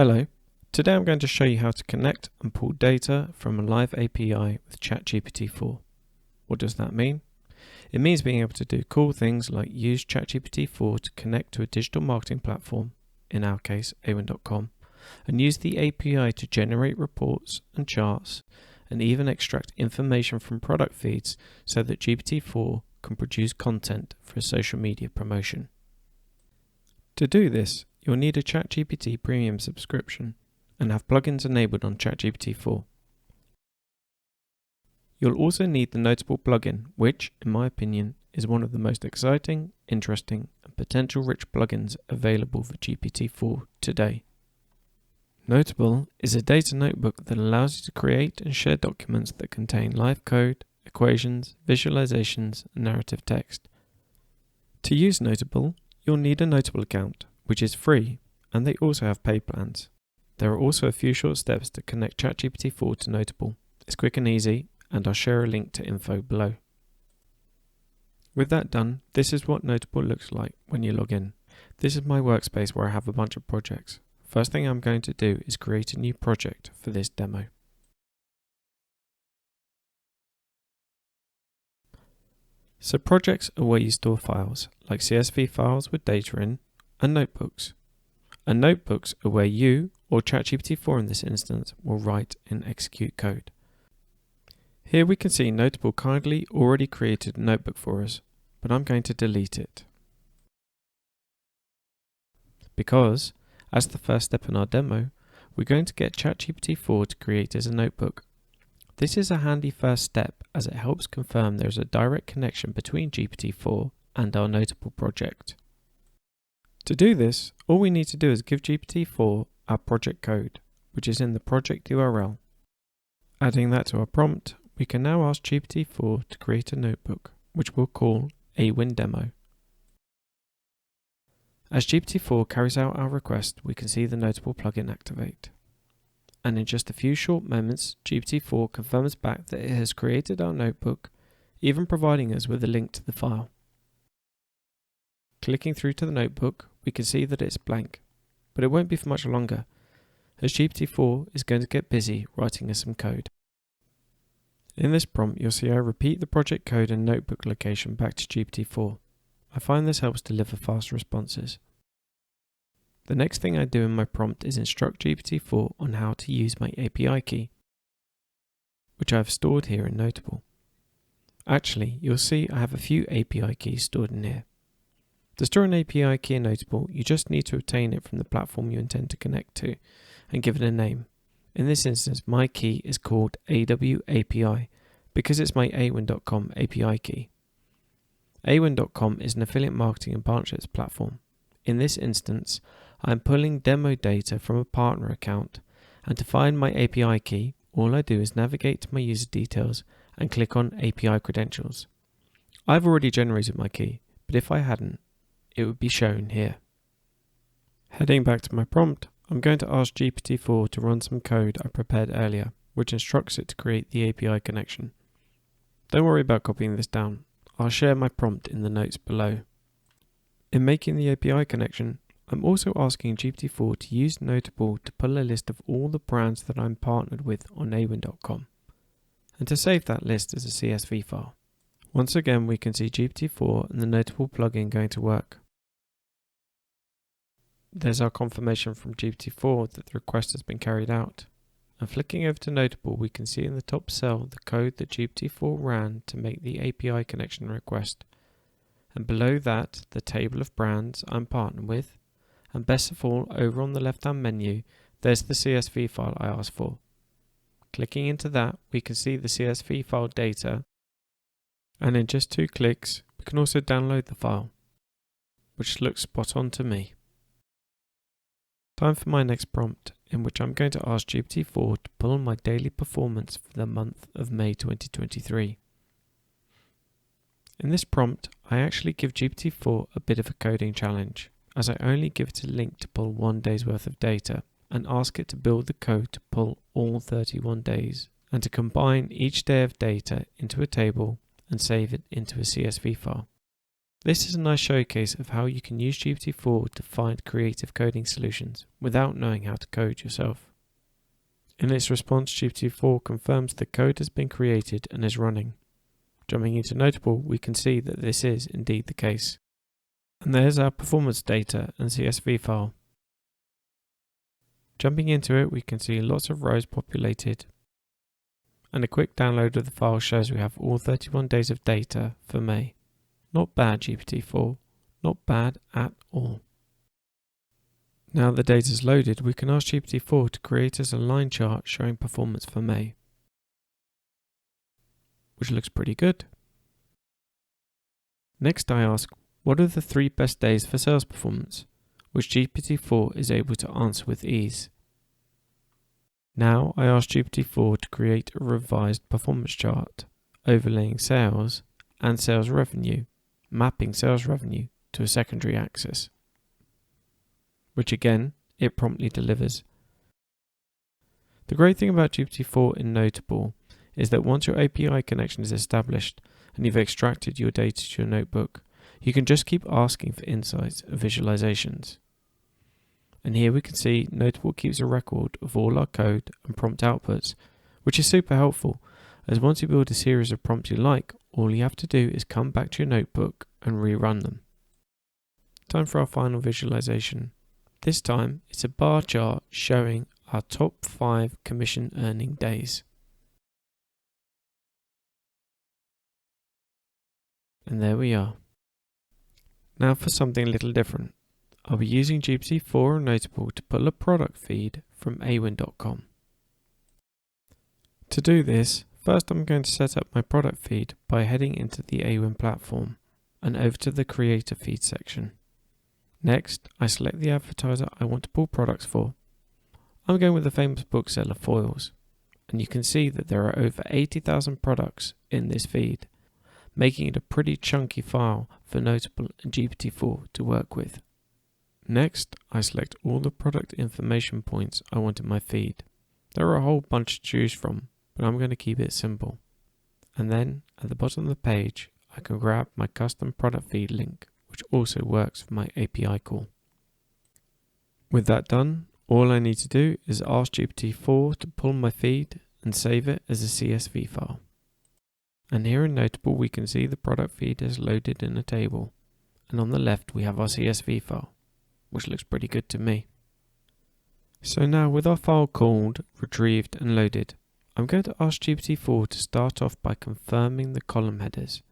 Hello, today I'm going to show you how to connect and pull data from a live API with ChatGPT4. What does that mean? It means being able to do cool things like use ChatGPT4 to connect to a digital marketing platform, in our case a1.com, and use the API to generate reports and charts and even extract information from product feeds so that GPT-4 can produce content for a social media promotion. To do this, you'll need a ChatGPT premium subscription and have plugins enabled on ChatGPT4. You'll also need the Noteable plugin, which, in my opinion, is one of the most exciting, interesting, and potential-rich plugins available for GPT-4 today. Noteable is a data notebook that allows you to create and share documents that contain live code, equations, visualizations, and narrative text. To use Noteable, you'll need a Noteable account, which is free, and they also have paid plans. There are also a few short steps to connect ChatGPT4 to Noteable. It's quick and easy, and I'll share a link to info below. With that done, this is what Noteable looks like when you log in. This is my workspace where I have a bunch of projects. First thing I'm going to do is create a new project for this demo. So projects are where you store files, like CSV files with data in, and notebooks. And notebooks are where you, or ChatGPT4 in this instance, will write and execute code. Here we can see Noteable kindly already created a notebook for us, but I'm going to delete it. Because, as the first step in our demo, we're going to get ChatGPT4 to create as a notebook. This is a handy first step as it helps confirm there is a direct connection between GPT-4 and our Noteable project. To do this, all we need to do is give GPT-4 our project code, which is in the project URL. Adding that to our prompt, we can now ask GPT-4 to create a notebook, which we'll call a1demo. As GPT-4 carries out our request, we can see the Noteable plugin activate. And in just a few short moments, GPT-4 confirms back that it has created our notebook, even providing us with a link to the file. Clicking through to the notebook, we can see that it's blank, but it won't be for much longer, as GPT-4 is going to get busy writing us some code. In this prompt, you'll see I repeat the project code and notebook location back to GPT-4. I find this helps deliver fast responses. The next thing I do in my prompt is instruct GPT-4 on how to use my API key, which I have stored here in Noteable. Actually, you'll see I have a few API keys stored in here. To store an API key in Noteable, you just need to obtain it from the platform you intend to connect to and give it a name. In this instance, my key is called AWAPI because it's my a1.com API key. a1.com is an affiliate marketing and partnerships platform. In this instance, I am pulling demo data from a partner account, and to find my API key, all I do is navigate to my user details and click on API credentials. I've already generated my key, but if I hadn't, it would be shown here. Heading back to my prompt, I'm going to ask GPT-4 to run some code I prepared earlier, which instructs it to create the API connection. Don't worry about copying this down. I'll share my prompt in the notes below. In making the API connection, I'm also asking GPT-4 to use Noteable to pull a list of all the brands that I'm partnered with on a1.com, and to save that list as a CSV file. Once again, we can see GPT-4 and the Noteable plugin going to work. There's our confirmation from GPT-4 that the request has been carried out. And flicking over to Noteable, we can see in the top cell the code that GPT-4 ran to make the API connection request. And below that, the table of brands I'm partnered with. And best of all, over on the left-hand menu, there's the CSV file I asked for. Clicking into that, we can see the CSV file data. And in just 2 clicks, we can also download the file, which looks spot on to me. Time for my next prompt, in which I'm going to ask GPT-4 to pull my daily performance for the month of May 2023. In this prompt, I actually give GPT-4 a bit of a coding challenge, as I only give it a link to pull 1 day's worth of data and ask it to build the code to pull all 31 days and to combine each day of data into a table and save it into a CSV file. This is a nice showcase of how you can use GPT-4 to find creative coding solutions without knowing how to code yourself. In its response, GPT-4 confirms the code has been created and is running. Jumping into Noteable, we can see that this is indeed the case. And there's our performance data and CSV file. Jumping into it, we can see lots of rows populated, and a quick download of the file shows we have all 31 days of data for May. Not bad, GPT-4. Not bad at all. Now the data is loaded, we can ask GPT-4 to create us a line chart showing performance for May, which looks pretty good. Next I ask, what are the 3 best days for sales performance, which GPT-4 is able to answer with ease. Now I ask GPT-4 to create a revised performance chart, overlaying sales and sales revenue, mapping sales revenue to a secondary axis, which again, it promptly delivers. The great thing about GPT-4 in Noteable is that once your API connection is established and you've extracted your data to your notebook, you can just keep asking for insights and visualizations. And here we can see Noteable keeps a record of all our code and prompt outputs, which is super helpful, as once you build a series of prompts you like, all you have to do is come back to your notebook and rerun them. Time for our final visualization. This time it's a bar chart showing our top 5 commission earning days. And there we are. Now for something a little different. I'll be using GPT-4 and Noteable to pull a product feed from awin.com. To do this, first I'm going to set up my product feed by heading into the Awin platform and over to the Creator Feed section. Next, I select the advertiser I want to pull products for. I'm going with the famous bookseller Foyles, and you can see that there are over 80,000 products in this feed, making it a pretty chunky file for Noteable and GPT-4 to work with. Next, I select all the product information points I want in my feed. There are a whole bunch to choose from, but I'm going to keep it simple. And then, at the bottom of the page, I can grab my custom product feed link, which also works for my API call. With that done, all I need to do is ask GPT-4 to pull my feed and save it as a CSV file. And here in Noteable we can see the product feed is loaded in a table, and on the left we have our CSV file, which looks pretty good to me. So now with our file called, retrieved and loaded, I'm going to ask GPT-4 to start off by confirming the column headers.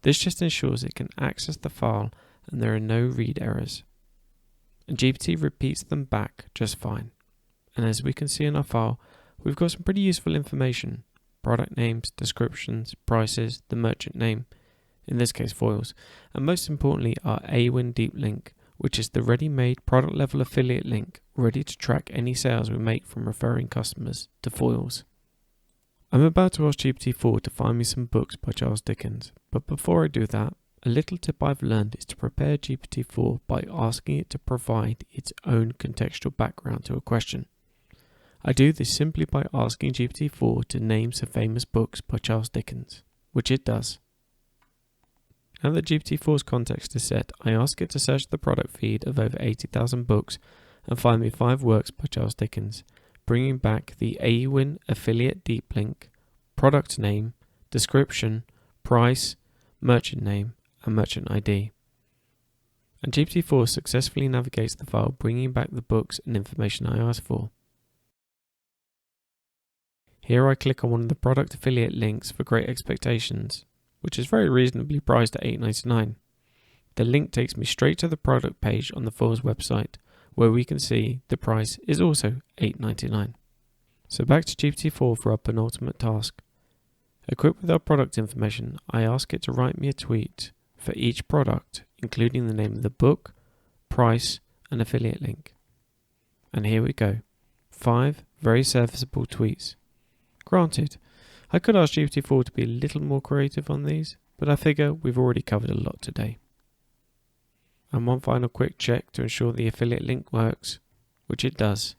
This just ensures it can access the file and there are no read errors. And GPT repeats them back just fine. And as we can see in our file, we've got some pretty useful information. Product names, descriptions, prices, the merchant name, in this case Foyles, and most importantly our Awin deep link, which is the ready-made product level affiliate link ready to track any sales we make from referring customers to Foyles. I'm about to ask GPT-4 to find me some books by Charles Dickens, but before I do that, a little tip I've learned is to prepare GPT-4 by asking it to provide its own contextual background to a question. I do this simply by asking GPT-4 to name some famous books by Charles Dickens, which it does. Now that GPT-4's context is set, I ask it to search the product feed of over 80,000 books and find me 5 works by Charles Dickens, bringing back the Awin affiliate deep link, product name, description, price, merchant name, and merchant ID. And GPT-4 successfully navigates the file, bringing back the books and information I asked for. Here I click on one of the product affiliate links for Great Expectations, which is very reasonably priced at $8.99. The link takes me straight to the product page on the Foyles website, where we can see the price is also $8.99. So back to GPT-4 for our penultimate task. Equipped with our product information, I ask it to write me a tweet for each product, including the name of the book, price, and affiliate link. And here we go. 5 very serviceable tweets. Granted, I could ask GPT-4 to be a little more creative on these, but I figure we've already covered a lot today. And one final quick check to ensure the affiliate link works, which it does.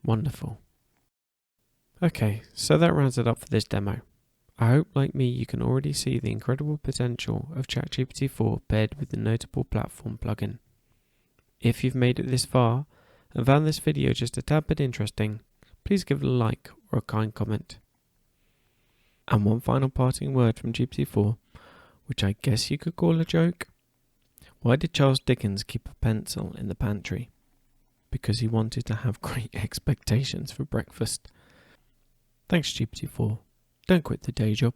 Wonderful. Okay, so that rounds it up for this demo. I hope, like me, you can already see the incredible potential of ChatGPT4 paired with the Noteable platform plugin. If you've made it this far and found this video just a tad bit interesting, please give it a like or a kind comment. And one final parting word from GPT-4, which I guess you could call a joke. Why did Charles Dickens keep a pencil in the pantry? Because he wanted to have great expectations for breakfast. Thanks GPT-4. Don't quit the day job.